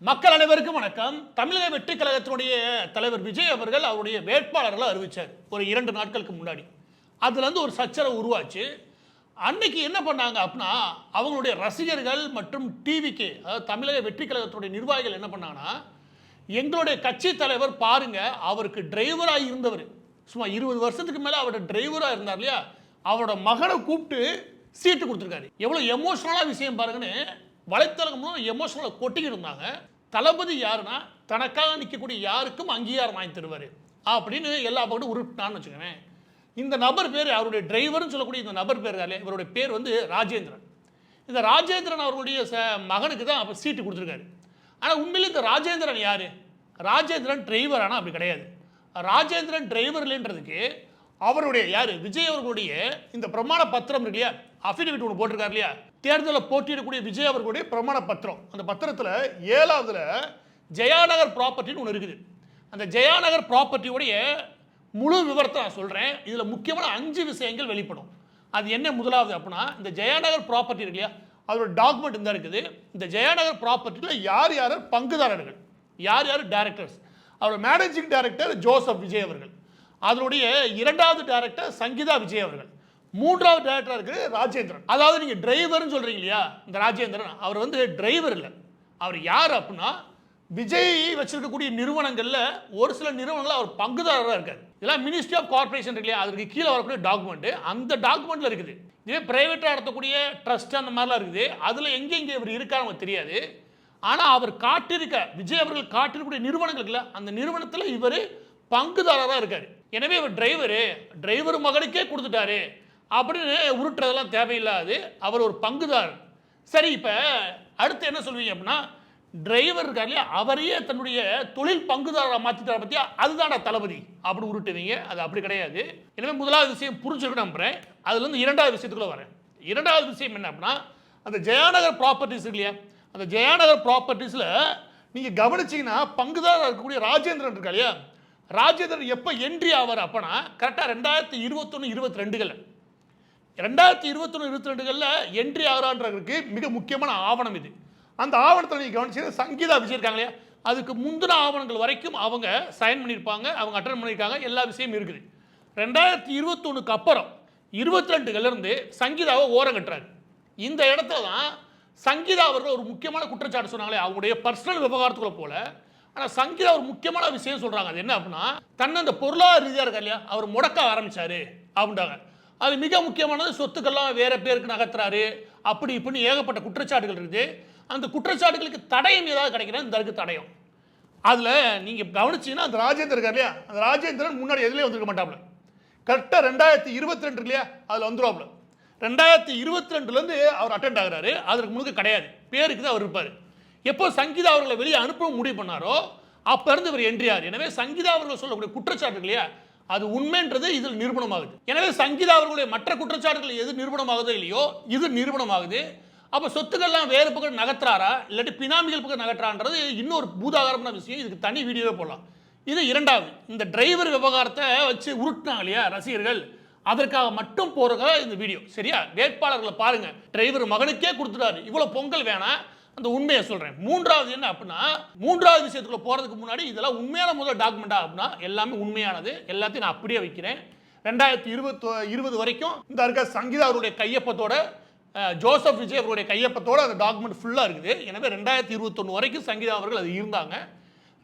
மக்கள் அனைவருக்கும் வணக்கம். தமிழக வெற்றி கழகத்தினுடைய தலைவர் விஜய் அவர்கள் அவருடைய வேட்பாளர்களை அறிவிச்சார் ஒரு 2 நாட்களுக்கு முன்னாடி. அதுலேருந்து ஒரு சச்சரவு உருவாச்சு. அன்னைக்கு என்ன பண்ணாங்க அப்படின்னா, அவங்களுடைய ரசிகர்கள் மற்றும் டிவிக்கு, அதாவது தமிழக வெற்றி கழகத்தினுடைய நிர்வாகிகள் என்ன பண்ணாங்கன்னா, எங்களுடைய கட்சி தலைவர் பாருங்க, அவருக்கு டிரைவராக இருந்தவர், சும்மா 20 வருஷத்துக்கு மேலே அவரோட டிரைவராக இருந்தார் இல்லையா, அவரோட மகனை கூப்பிட்டு சீட்டு கொடுத்துருக்காரு. எவ்வளோ எமோஷனலாக விஷயம் பாருங்கன்னு வலைத்தளங்களும் எமோஷனலாக கொட்டிக்கிட்டு இருந்தாங்க. தளபதி யாருன்னா, தனக்காக நிற்கக்கூடிய யாருக்கும் அங்கீகாரம் வாங்கி தருவார் அப்படின்னு எல்லா பக்கமும் உருட்டான்னு வச்சுக்கோங்க. இந்த நபர் பேர், அவருடைய டிரைவர்னு சொல்லக்கூடிய இந்த நபர் பேர், இவருடைய பேர் வந்து ராஜேந்திரன். இந்த ராஜேந்திரன் அவர்களுடைய மகனுக்கு தான் அப்போ சீட்டு கொடுத்துருக்காரு. ஆனால் உண்மையிலே இந்த ராஜேந்திரன் யார்? ராஜேந்திரன் டிரைவர். ஆனால் அப்படி கிடையாது. ராஜேந்திரன் டிரைவர் இல்லைன்றதுக்கு அவருடைய யார், விஜய் அவர்களுடைய இந்த பிரமாண பத்திரம் இருக்கு இல்லையா, அஃபிடவிட் ஒன்று போட்டிருக்காரு இல்லையா, தேர்தலில் போட்டியிடக்கூடிய விஜய் அவர்களுடைய பிரமாண பத்திரம். அந்த பத்திரத்தில் 7ஆவதுல ஜெயாநகர் ப்ராப்பர்ட்டின்னு ஒன்று இருக்குது. அந்த ஜெயாநகர் ப்ராப்பர்ட்டியோடைய முழு விவரத்தை நான் சொல்கிறேன். இதில் முக்கியமான 5 விஷயங்கள் வெளிப்படும். அது என்ன? முதலாவது அப்படின்னா, இந்த ஜெயாநகர் ப்ராப்பர்ட்டி இருக்கு இல்லையா, அதோட டாக்குமெண்ட் இந்த இருக்குது. இந்த ஜெயாநகர் ப்ராப்பர்ட்டியில் யார் யார் பங்குதாரர்கள், யார் யார் டைரக்டர்ஸ். அவர் மேனேஜிங் டைரக்டர் ஜோசப் விஜய் அவர்கள், அதனுடைய 2வது டைரக்டர் சங்கீதா விஜய் அவர்கள், 3வது டைரக்டர் இருக்குது ராஜேந்திரன். அதாவது நீங்கள் டிரைவர்னு சொல்கிறீங்க இல்லையா, இந்த ராஜேந்திரன் அவர் வந்து டிரைவர் இல்லை. அவர் யார் அப்படின்னா, விஜய் வச்சிருக்கக்கூடிய நிறுவனங்களில் ஒரு சில நிறுவனங்கள் அவர் பங்குதாரராக இருக்கார். இதெல்லாம் மினிஸ்ட்ரி ஆஃப் கார்பரேஷன் இருக்கு இல்லையா, அதுக்கு கீழே வரக்கூடிய டாக்குமெண்ட், அந்த டாக்குமெண்ட்டில் இருக்குது. இதே பிரைவேட்டாக நடத்தக்கூடிய ட்ரஸ்ட் அந்த மாதிரிலாம் இருக்குது. அதில் எங்கெங்கே இவர் இருக்காரு நமக்கு தெரியாது. ஆனால் அவர் காட்டிருக்க, விஜய் அவர்கள் காட்டிருக்கக்கூடிய நிறுவனங்களுக்குல, அந்த நிறுவனத்தில் இவர் பங்குதாரராக இருக்கார். எனவே இவர் டிரைவர் மகனுக்கே கொடுத்துட்டாரு அப்படின்னு உருட்டுறதெல்லாம் தேவையில்லாது. அவர் ஒரு பங்குதாரர். சரி, இப்போ அடுத்து என்ன சொல்வீங்க அப்படின்னா, டிரைவர் இருக்கார் இல்லையா, அவரையே தன்னுடைய தொழில் பங்குதாரராக மாற்றிட்டார பற்றியா, அதுதான தளபதி அப்படி உருட்டுவீங்க. அது அப்படி கிடையாது. எனவே முதலாவது விஷயம் புரிஞ்சுக்க நம்புகிறேன். அதுலேருந்து 2வது விஷயத்துக்குள்ள வரேன். 2வது விஷயம் என்ன அப்படின்னா, அந்த ஜெயாநகர் ப்ராப்பர்ட்டிஸ் இருக்கு இல்லையா, அந்த ஜெயாநகர் ப்ராப்பர்ட்டிஸில் நீங்கள் கவனிச்சிங்கன்னா பங்குதாரர் இருக்கக்கூடிய ராஜேந்திரன் இருக்கா இல்லையா, ராஜேந்திரன் எப்போ என்ட்ரி ஆவார் அப்போனா கரெக்டாக 2021-22 2021-22 என்ட்ரி ஆகிறான்றதுக்கு மிக முக்கியமான ஆவணம் இது. அந்த ஆவணத்தில் நீங்கள் கவனிச்சு சங்கீதா விஜய் இருக்காங்க இல்லையா, அதுக்கு முந்தின ஆவணங்கள் வரைக்கும் அவங்க சைன் பண்ணியிருப்பாங்க, அவங்க அட்டன் பண்ணியிருக்காங்க, எல்லா விஷயமும் இருக்குது. 2021 அப்புறம் 22 சங்கீதாவை ஓரம் கட்டுறாரு. இந்த இடத்துல தான் சங்கீதா அவர்கள் ஒரு முக்கியமான குற்றச்சாட்டு சொன்னாங்களே, அவங்களுடைய பர்சனல் விவகாரத்துக்குள்ள போல. ஆனால் சங்கீதா ஒரு முக்கியமான விஷயம் சொல்கிறாங்க. அது என்ன அப்படின்னா, தன்னை அந்த பொருளாதார ரீதியாக இருக்கா இல்லையா, அவர் முடக்க ஆரம்பித்தார் அப்படின்றாங்க. அது மிக முக்கியமானது, சொத்துக்கள்லாம் வேறு பேருக்கு நகர்த்துறாரு அப்படி இப்படின்னு ஏகப்பட்ட குற்றச்சாட்டுகள் இருக்குது. அந்த குற்றச்சாட்டுகளுக்கு தடயம் ஏதாவது கிடைக்கிறேன், இந்த இருக்கு தடயம். அதில் நீங்கள் கவனிச்சிங்கன்னா அந்த ராஜேந்திரன் இருக்கார் இல்லையா, அந்த ராஜேந்திரன் முன்னாடி எதுலேயே வந்துருக்க மாட்டாப்புல. கரெக்டாக 2022 இல்லையா, அதில் வந்துடுவாப்புல. 2022 அவர் அட்டென்ட் ஆகிறாரு. அதற்கு முழுக்க கிடையாது, பேருக்கு தான் அவர் இருப்பார். எப்போ சங்கீதா அவர்களை வெளியே அனுப்ப முடிவு பண்ணாரோ அப்போ இருந்து இவர் என்ட்ரி ஆகிறார். எனவே சங்கீதா அவர்கள் சொல்லக்கூடிய குற்றச்சாட்டு இல்லையா, அது உண்மைன்றது இதில் நிரூபணமாகுது. எனவே சங்கீதா அவர்களுடைய மற்ற குற்றச்சாட்டுகள் எது நிரூபணமாகுதோ இல்லையோ, இது நிரூபணமாகுது. அப்போ சொத்துக்கள்லாம் வேறு பக்கம் நகர்த்துறாரா இல்லாட்டி பினாமிகள் பக்கம் நகர்த்துறான்றது இன்னொரு பூதாகரமான விஷயம். இதுக்கு தனி வீடியோவே போடலாம். இது 2வது. இந்த டிரைவர் விவகாரத்தை வச்சு உருட்டினாங்க இல்லையா ரசிகர்கள், அதற்காக மட்டும் போறத இந்த வீடியோ. சரியா? வேட்பாளர்களை பாருங்க, டிரைவர் மகனுக்கே கொடுத்துட்டாரு, இவ்வளோ பொங்கல் வேணாம். அந்த உண்மையை சொல்றேன். 3வது என்ன அப்படின்னா, 3வது விஷயத்துக்குள்ள போறதுக்கு முன்னாடி இதெல்லாம் உண்மையான முதல் டாக்குமெண்டா அப்படின்னா எல்லாமே உண்மையானது. எல்லாத்தையும் நான் அப்படியே வைக்கிறேன். 2020 வரைக்கும் இந்த இருக்க சங்கீதா அவருடைய கையொப்பத்தோட, ஜோசப் விஜய் அவருடைய கையொப்பத்தோட அந்த டாக்குமெண்ட் ஃபுல்லாக இருக்குது. எனவே 2021 வரைக்கும் சங்கீதா அவர்கள் அது இருந்தாங்க.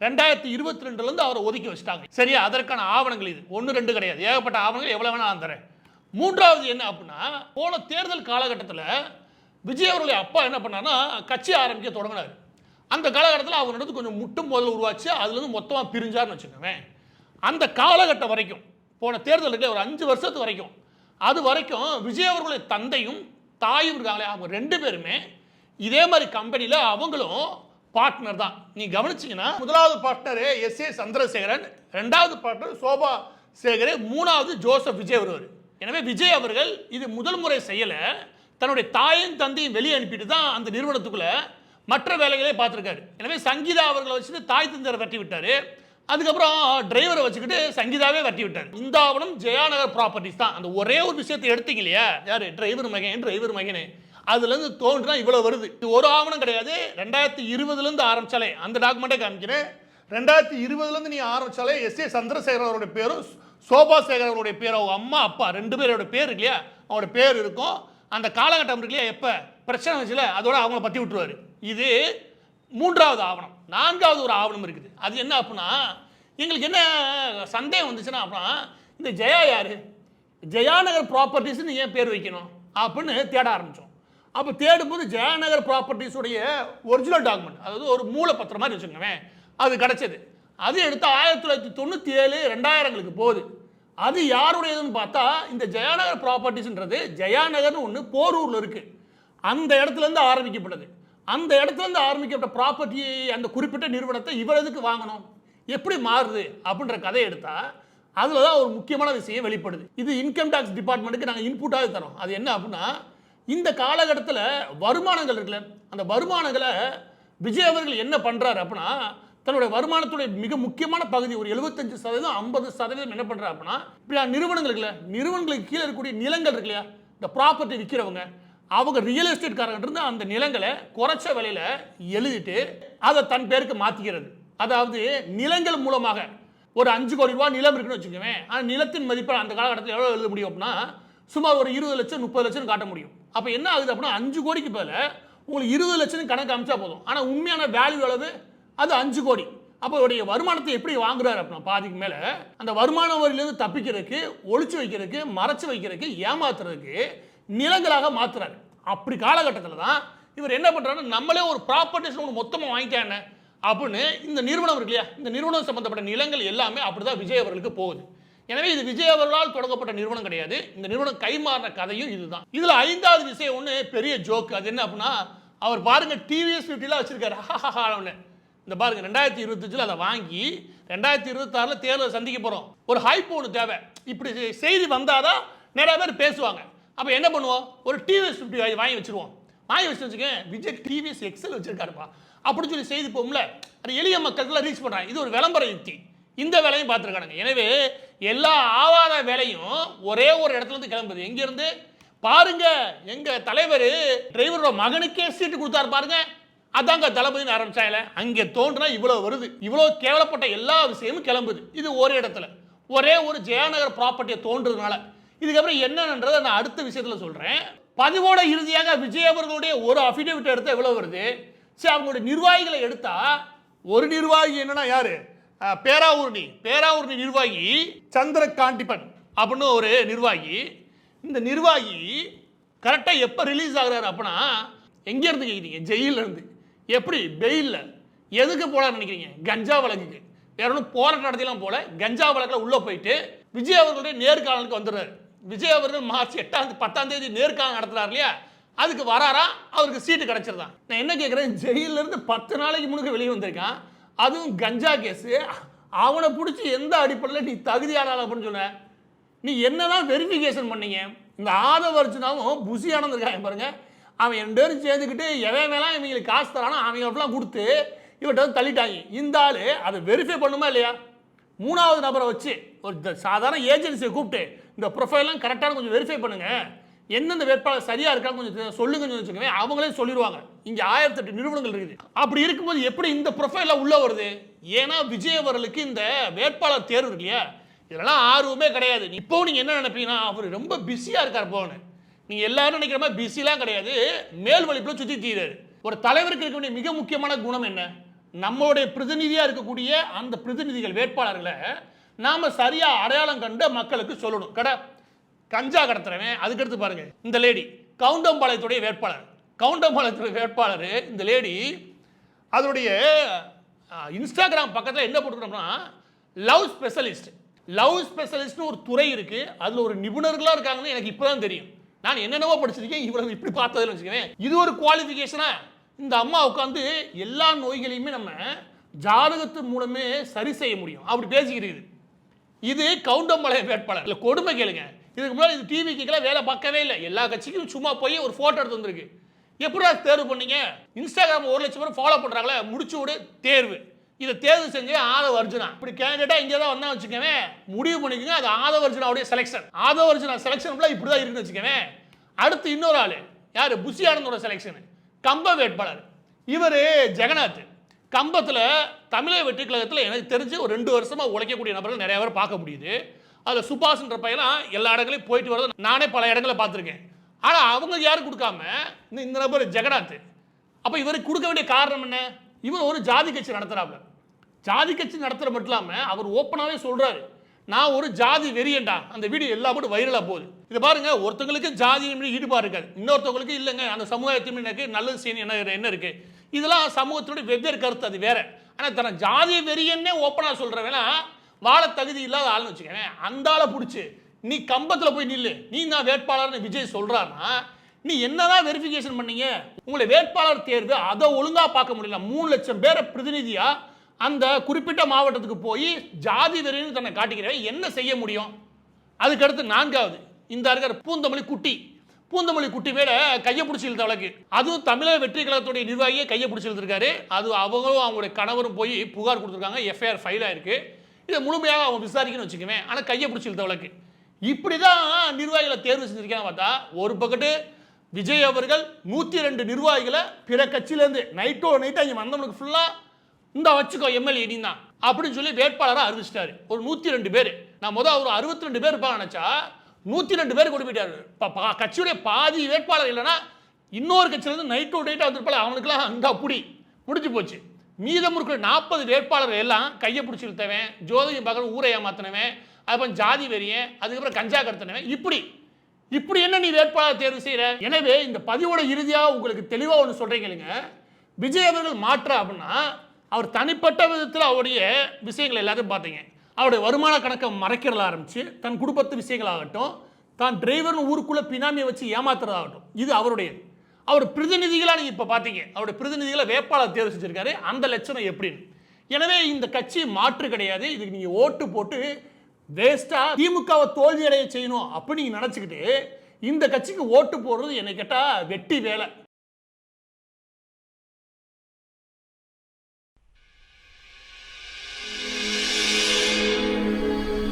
2022 அவரை ஒதுக்கி வச்சுட்டாங்க. சரியா? அதற்கான ஆவணங்கள் இது 1 2 கிடையாது, ஏகப்பட்ட ஆவணங்கள், எவ்வளோ வேணா நான் தரேன். 3வது என்ன அப்படின்னா, போன தேர்தல் காலகட்டத்தில் விஜய் அவருடைய அப்பா என்ன பண்ணார்னா, கட்சி ஆரம்பிக்க தொடங்கினார். அந்த காலகட்டத்தில் அவரிடத்து கொஞ்சம் முட்டும் முதல்ல உருவாச்சு, அதுலேருந்து மொத்தமாக பிரிஞ்சார்னு வச்சுக்கோங்க. அந்த காலகட்டம் வரைக்கும், போன தேர்தலுக்கு ஒரு 5 வருஷத்து வரைக்கும், அது வரைக்கும் விஜய் அவர்களுடைய தந்தையும் தாயும் இருக்காங்களே, அவங்க 2 பேருமே இதே மாதிரி கம்பெனியில் அவங்களும் பார்ட்னர் தான். நீ கவனிச்சிங்கன்னா, முதலாவது பார்ட்னர் SA சந்திரசேகரன், 2வது பார்ட்னர் சோபா சேகர், 3வது ஜோசப் விஜய் வருவார். எனவே விஜய் அவர்கள் இது முதல் முறை செய்யலை, தன்னுடைய தாயும் தந்தையும் வெளியே அனுப்பிட்டு தான் அந்த நிறுவனத்துக்குள்ள மற்ற வேலைகளே பார்த்துருக்காரு. எனவே சங்கீதா அவர்களை வச்சுட்டு தாய் தந்தையரை வெட்டி விட்டார். அதுக்கப்புறம் டிரைவரை வச்சுக்கிட்டு சங்கீதாவே வெட்டி விட்டார். இந்த ஆவணம் ஜெயாநகர் ப்ராப்பர்ட்டிஸ் தான். அந்த ஒரே ஒரு விஷயத்தை எடுத்தீங்க இல்லையா, யார் டிரைவர் மகன், அதுலேருந்து தோன்றுனா இவ்வளோ வருது. இது ஒரு ஆவணம் கிடையாது. 2020 ஆரம்பிச்சாலே அந்த டாக்குமெண்ட்டே காமிக்கிறேன். 2020 நீ ஆரம்பிச்சாலே எஸ்.ஏ. சந்திரசேகர் அவருடைய பேரும் சோபா சேகர் அவருடைய பேர், அவங்க அம்மா அப்பா 2 பேரோட பேர் இருக்கு இல்லையா, அவரோட பேர் இருக்கும். அந்த காலகட்டம் இருக்கு இல்லையா, எப்போ பிரச்சனை வச்சுல அதோட அவங்கள பற்றி விட்டுருவார். இது 3வது ஆவணம். 4வது ஒரு ஆவணம் இருக்குது. அது என்ன அப்படின்னா, எங்களுக்கு என்ன சந்தேகம் வந்துச்சுன்னா அப்படின்னா, இந்த ஜெயா யார், ஜெயாநகர் ப்ராப்பர்ட்டிஸ்ன்னு ஏன் பேர் வைக்கணும் அப்படின்னு தேட ஆரம்பித்தோம். அப்போ தேடும்போது ஜெயாநகர் ப்ராப்பர்ட்டிஸுடைய ஒரிஜினல் டாக்குமெண்ட், அதாவது ஒரு மூலப்பத்திரம் மாதிரி வச்சுக்கோங்க, அது கிடச்சது. அது எடுத்து 1997 2000ங்களுக்கு போகுது. அது யாருடையதுன்னு பார்த்தா இந்த ஜெயாநகர் ப்ராப்பர்ட்டிஸ்ன்றது ஜெயாநகர்னு ஒன்று போரூரில் இருக்குது. அந்த இடத்துலேருந்து ஆரம்பிக்கப்பட்டது. அந்த இடத்துலேருந்து ஆரம்பிக்கப்பட்ட ப்ராப்பர்ட்டியை அந்த குறிப்பிட்ட நிறுவனத்தை இவர் எதுக்கு வாங்கணும், எப்படி மாறுது அப்படின்ற கதையை எடுத்தால் அதில் தான் ஒரு முக்கியமான விஷயம் வெளிப்படுது. இது இன்கம் டேக்ஸ் டிபார்ட்மெண்ட்டுக்கு நாங்கள் இன்புட்டாக தரோம். அது என்ன அப்படின்னா, இந்த காலகட்டத்தில் வருமானங்கள் இருக்குல்ல, அந்த வருமானங்களை விஜய் அவர்கள் என்ன பண்ணுறாரு அப்படின்னா, தன்னுடைய வருமானத்துடைய மிக முக்கியமான பகுதி ஒரு 75% 50% என்ன பண்ணுறாரு அப்படின்னா, இப்படி நிறுவனங்கள் இருக்குல்ல, நிறுவனங்களுக்கு கீழே இருக்கக்கூடிய நிலங்கள் இருக்கு இல்லையா, இந்த ப்ராப்பர்ட்டி விற்கிறவங்க அவங்க ரியல் எஸ்டேட்காரங்க இருந்து அந்த நிலங்களை குறைச்ச விலையில் எழுதிட்டு அதை தன் பேருக்கு மாற்றிக்கிறது. அதாவது நிலங்கள் மூலமாக ஒரு 5 கோடி ரூபா நிலம் இருக்குன்னு வச்சுக்கோங்க. ஆனால் நிலத்தின் மதிப்பை அந்த காலகட்டத்தில் எவ்வளோ எழுத முடியும் அப்படின்னா, சுமார் ஒரு 20 லட்சம் 30 லட்சம் காட்ட முடியும். அப்போ என்ன ஆகுது அப்படின்னா, 5 கோடிக்கு பதில் உங்களுக்கு 20 லட்சம் கணக்கு அமைச்சா போதும். ஆனால் உண்மையான வேல்யூ அளவு அது 5 கோடி. அப்போ உடைய வருமானத்தை எப்படி வாங்குறாரு அப்படின்னா, பாதிக்கு மேலே அந்த வருமான வரியிலேருந்து தப்பிக்கிறதுக்கு, ஒழிச்சு வைக்கிறதுக்கு, மறைச்சு வைக்கிறதுக்கு, ஏமாத்துறதுக்கு நிலங்களாக மாற்றுறாரு. அப்படி காலகட்டத்தில் தான் இவர் என்ன பண்ணுறாருன்னா, நம்மளே ஒரு ப்ராப்பர்ட்டிஸ் ஒன்று மொத்தமாக வாங்கிட்டேன் அப்படின்னு இந்த நிறுவனம் இருக்கு இல்லையா, இந்த நிறுவனம் சம்பந்தப்பட்ட நிலங்கள் எல்லாமே அப்படிதான் விஜய் அவர்களுக்கு போகுது. எனவே இது விஜய் அவர்களால் தொடங்கப்பட்ட நிறுவனம் கிடையாது. இந்த நிறுவனம் கைமாறின கதையும் இதுதான். இதுல 5வது விஷயம் ஒன்று பெரிய ஜோக். அது என்ன அப்படின்னா, அவர் பாருங்க டிவிஎஸ் 50 வச்சிருக்காரு. இந்த பாருங்க 2025 அதை வாங்கி 2026 தேர்தலை சந்திக்க போறோம். ஒரு ஹைப் ஒன்று தேவை. இப்படி செய்தி வந்தாதான் நிறைய பேர் பேசுவாங்க. அப்போ என்ன பண்ணுவோம், ஒரு டிவிஎஸ் 50 வாங்கி வச்சிருவோம். வாங்கி வச்சுக்க, விஜய் டிவிஎஸ் எக்ஸல் வச்சிருக்காருப்பா அப்படின்னு சொல்லி செய்தி போகும்ல, அது எளிய மக்களுக்குலாம் ரீச் பண்ணுறாங்க. இது ஒரு விளம்பர யுக்தி. இந்த வேலையும் பார்த்துருக்கானுங்க. எனவே எல்லா ஆவாத வேலையும் ஒரே ஒரு இடத்துல இருந்து கிளம்புது. எங்கிருந்து பாருங்க, எங்க தலைவர் டிரைவரோட மகனுக்கே சீட்டு கொடுத்தாரு பாருங்க, அதாங்க தளபதினு ஆரம்பிச்சாயில, அங்கே தோன்றுனா இவ்வளோ வருது. இவ்வளோ கேவலப்பட்ட எல்லா விஷயமும் கிளம்புது. இது ஒரு இடத்துல ஒரே ஒரு ஜெயாநகர் ப்ராப்பர்ட்டியை தோன்றதுனால. இதுக்கப்புறம் என்னன்றதை நான் அடுத்த விஷயத்தில் சொல்கிறேன். பதிவோட இறுதியாக விஜய் அவர்களுடைய ஒரு அஃபிடேவிட் எடுத்தால் எவ்வளோ வருது. சரி, அவங்களுடைய நிர்வாகிகளை எடுத்தா ஒரு நிர்வாகி என்னன்னா யாரு, பேராவூரணி நிர்வாகி சந்திரகாண்டிபன் அப்படின்னு ஒரு நிர்வாகி. இந்த நிர்வாகி கரெக்டாக எப்போ ரிலீஸ் ஆகுறாரு அப்படின்னா, எங்கேருந்து கேட்குறீங்க, ஜெயிலிருந்து. எப்படி பெயிலில் எதுக்கு போகலான்னு நினைக்கிறீங்க, கஞ்சா வழக்குக்கு. வேற ஒன்றும் போராட்டம் நடத்திலாம் போல, கஞ்சா வழக்கில் உள்ளே போயிட்டு விஜய் அவர்களுடைய நேர்காணலுக்கு வந்துடுறாரு. விஜய் அவர்கள் மார்ச் 8 10 தேதி நேர்காணல் நடத்துறாரு இல்லையா, அதுக்கு வராரா, அவருக்கு சீட்டு கிடைச்சிருதான். நான் என்ன கேட்குறேன், ஜெயிலிருந்து 10 நாளைக்கு முன்னுக்கு வெளியே வந்திருக்கான், அதுவும் கஞ்சா கேஸு. அவனை பிடிச்சி எந்த அடிப்படையில் நீ தகுதியான அப்படின்னு சொன்ன, நீ என்னதான் வெரிஃபிகேஷன் பண்ணீங்க. இந்த ஆதவ அர்ஜுனாவும் புசி ஆனந்த் இருக்காங்க பாருங்க, அவன் 2 பேரும் சேர்ந்துக்கிட்டு எவன் மேலாம் இவங்களுக்கு காசு தரானோ அவங்களுக்குலாம் கொடுத்து இவர்கிட்ட வந்து தள்ளிட்டாங்க. இந்த ஆள் அதை வெரிஃபை பண்ணுமா இல்லையா, 3வது நபரை வச்சு ஒரு சாதாரண ஏஜென்சியை கூப்பிட்டு இந்த ப்ரொஃபைலாம் கரெக்டான கொஞ்சம் வெரிஃபை பண்ணுங்க, எந்தெந்த வேட்பாளர் சரியா இருக்கான்னு கொஞ்சம் சொல்லுங்கன்னு வச்சுக்கோங்க, அவங்களே சொல்லிடுவாங்க. இங்கே 1008 நிறுவனங்கள் இருக்குது. அப்படி இருக்கும்போது எப்படி இந்த ப்ரொஃபைலாம் உள்ள வருது? ஏன்னா விஜய் அவர்களுக்கு இந்த வேட்பாளர் தேர்வு இருக்கு இல்லையா, இதெல்லாம் ஆர்வமே கிடையாது. இப்போ நீங்கள் என்ன நினைப்பீங்கன்னா, அவர் ரொம்ப பிஸியாக இருக்கார் போன்னு. நீங்கள் எல்லாரும் நினைக்கிற மாதிரி பிஸிலாம் கிடையாது, மேல் வலிப்பில் சுற்றி தீராரு. ஒரு தலைவருக்கு இருக்க வேண்டிய மிக முக்கியமான குணம் என்ன, நம்மளுடைய பிரதிநிதியாக இருக்கக்கூடிய அந்த பிரதிநிதிகள் வேட்பாளர்களை நாம் சரியாக அடையாளம் கண்டு மக்களுக்கு சொல்லணும். கஞ்சா கடத்துறவன், அதுக்கடுத்து பாருங்க இந்த லேடி கவுண்டம்பாளையத்துடைய வேட்பாளர். கவுண்டம்பாளையத்துடைய வேட்பாளர் இந்த லேடி அதோடைய இன்ஸ்டாகிராம் பக்கத்தில் என்ன போட்டுக்கிறோம்னா, லவ் ஸ்பெஷலிஸ்ட்னு ஒரு துறை இருக்கு. அதில் ஒரு நிபுணர்களாக இருக்காங்கன்னு எனக்கு இப்போதான் தெரியும். நான் என்னென்னவோ படிச்சிருக்கேன், இவ்வளவு இப்படி பார்த்ததில் வச்சுக்கவேன். இது ஒரு குவாலிஃபிகேஷனா? இந்த அம்மா உட்காந்து எல்லா நோய்களையுமே நம்ம ஜாதகத்தின் மூலமே சரி செய்ய முடியும் அப்படி பேசிக்கிறது. இது கவுண்டம்பாளையம் வேட்பாளர். இல்லை கொடுமை கேளுங்க, இதுக்கு முன்னாடி இது டிவிக்கெல்லாம் வேலை பார்க்கவே இல்லை. எல்லா கட்சிக்கும் சும்மா போய் ஒரு ஃபோட்டோ எடுத்து வந்திருக்கு. எப்படி தேர்வு பண்ணீங்க? இன்ஸ்டாகிராம் 1 லட்சம் பேர் ஃபாலோ பண்ணுறாங்களே, முடிச்சு விடு தேர்வு. இதை தேர்வு செஞ்சு ஆதவ அர்ஜுனா இப்படி கேண்டிடேட்டா இங்கே தான் வந்தா வச்சுக்கவே, முடிவு பண்ணிக்கோங்க. அது ஆதவ அர்ஜுனாவுடைய செலெக்ஷன். ஆதவ அர்ஜுனா செலெக்ஷன் இப்படி தான் இருக்குன்னு வச்சுக்கவே. அடுத்து இன்னொரு ஆள் யார் புஷி ஆனந்தோட செலெக்ஷன் கம்ப வேட்பாளர் இவர் ஜெகநாத் கம்பத்தில் தமிழக வெற்றி கழகத்தில் எனக்கு தெரிஞ்சு ஒரு 2 வருஷமா உழைக்கக்கூடிய நபர்கள் நிறைய பேர் பார்க்க முடியுது. அதில் சுபாஷ்ன்ற பையெல்லாம் எல்லா இடங்களையும் போயிட்டு வரது நானே பல இடங்களில் பார்த்துருக்கேன். ஆனால் அவங்க யாரும் கொடுக்காம இந்த நபர் ஜெகநாத். அப்போ இவருக்கு கொடுக்க வேண்டிய காரணம் என்ன? இவர் ஒரு ஜாதி கட்சி நடத்துகிறாப்புல. ஜாதி கட்சி நடத்துகிற மட்டும் இல்லாமல் அவர் ஓப்பனாகவே சொல்கிறாரு, நான் ஒரு ஜாதி வெறியண்டா. அந்த வீடியோ எல்லா மட்டும் வைரலாக போகுது. இதை பாருங்க, ஒருத்தங்களுக்கு ஜாதி ஈடுபாடு இருக்காது, இன்னொருத்தவங்களுக்கு இல்லைங்க அந்த சமுதாயத்தின் எனக்கு நல்லது செய்யணும் என்ன இருக்கு. இதெல்லாம் சமூகத்தினுடைய வெவ்வேறு கருத்து, அது வேற. ஆனால் தன ஜாதி வெறியன்னே ஓப்பனாக சொல்கிறவனா வாழ தகுதி இல்லாத ஆள்னு வச்சுக்கவேன். அந்த ஆளை பிடிச்சி நீ கம்பத்தில் போய் நில்லு, நீ தான் வேட்பாளர்னு விஜய் சொல்கிறாருன்னா நீ என்னதான் வெரிஃபிகேஷன் பண்ணீங்க? உங்களை வேட்பாளர் தேர்வு அதை ஒழுங்காக பார்க்க முடியல. 3 லட்சம் பேரை பிரதிநிதியாக அந்த குறிப்பிட்ட மாவட்டத்துக்கு போய் ஜாதி வெறின்னு தன்னை காட்டிக்கிறவன் என்ன செய்ய முடியும்? அதுக்கடுத்து 4வது இந்த இருக்கிற பூந்தமல்லி குட்டி மேல கையை பிடிச்சி இழுத்த வழக்கு. அதுவும் தமிழக வெற்றி கழகத்துடைய நிர்வாகியை கையை பிடிச்சி இழுத்துருக்காரு. அது அவங்களும் அவங்களுடைய கணவரும் போய் புகார் கொடுத்துருக்காங்க. FIR ஃபைல் ஆயிருக்கு. இதை முழுமையாக அவங்க விசாரிக்கணும்னு வச்சுக்குவேன். ஆனால் கையை பிடிச்சி இழுத்த வழக்கு. இப்படி தான் நிர்வாகிகளை தேர்வு செஞ்சிருக்காங்க. பார்த்தா ஒரு பக்கத்து விஜய் அவர்கள் 102 நிர்வாகிகளை பிற கட்சியிலேருந்து நைட்டாக இங்கே வந்தவனுக்கு ஃபுல்லாக இந்த வச்சுக்கோ எம்எல்ஏ நீ தான் அப்படின்னு சொல்லி வேட்பாளராக அறிவிச்சிட்டாரு. ஒரு 102 பேர். நான் அவர் 62 பேர் இருப்பாங்க நினச்சா 102 பேர் கொண்டு போயிட்டாரு. கட்சியுடைய பாதி வேட்பாளர் இல்லைன்னா இன்னொரு கட்சியிலேருந்து நைட்டாக வந்திருப்பாள். அவனுக்குலாம் அந்த அப்படி முடிஞ்சு போச்சு. மீதம் இருக்கிற 40 வேட்பாளர்கள் எல்லாம் கையை பிடிச்சி இழுத்தவன், ஜோதியும் பகல் ஊரை ஏமாத்தினவன், அதுக்கப்புறம் ஜாதி வெறியன், அதுக்கப்புறம் கஞ்சா கடத்தினவன். இப்படி என்ன நீ வேட்பாளர் தேர்வு செய்கிற? எனவே இந்த பதிவோட இறுதியாக உங்களுக்கு தெளிவாக ஒன்று சொல்கிறீங்க. விஜய் அவர்கள் மாற்ற அப்படின்னா அவர் தனிப்பட்ட விதத்தில் அவருடைய விஷயங்கள் எல்லாத்தையும் பார்த்தீங்க. அவருடைய வருமான கணக்கை மறைக்கிறத ஆரம்பித்து தன் குடும்பத்து விஷயங்களாகட்டும், தான் டிரைவர்னு ஊருக்குள்ளே பினாமியை வச்சு ஏமாத்துறதாகட்டும், இது அவருடையது. அவர் பிரதிநிதிகளாக நீங்கள் இப்போ பார்த்தீங்க, அவருடைய பிரதிநிதிகளை வேட்பாளர் தேர்வு செஞ்சிருக்காரு. அந்த லட்சணம் எப்படின்னு. எனவே இந்த கட்சி மாற்று கிடையாது. இதுக்கு நீங்கள் ஓட்டு போட்டு வேஸ்ட்டாக திமுகவை தோல்வி அடைய செய்யணும் அப்படி நீங்கள் நினச்சிக்கிட்டு இந்த கட்சிக்கு ஓட்டு போடுறது என்னை கேட்டால் வெட்டி வேலை.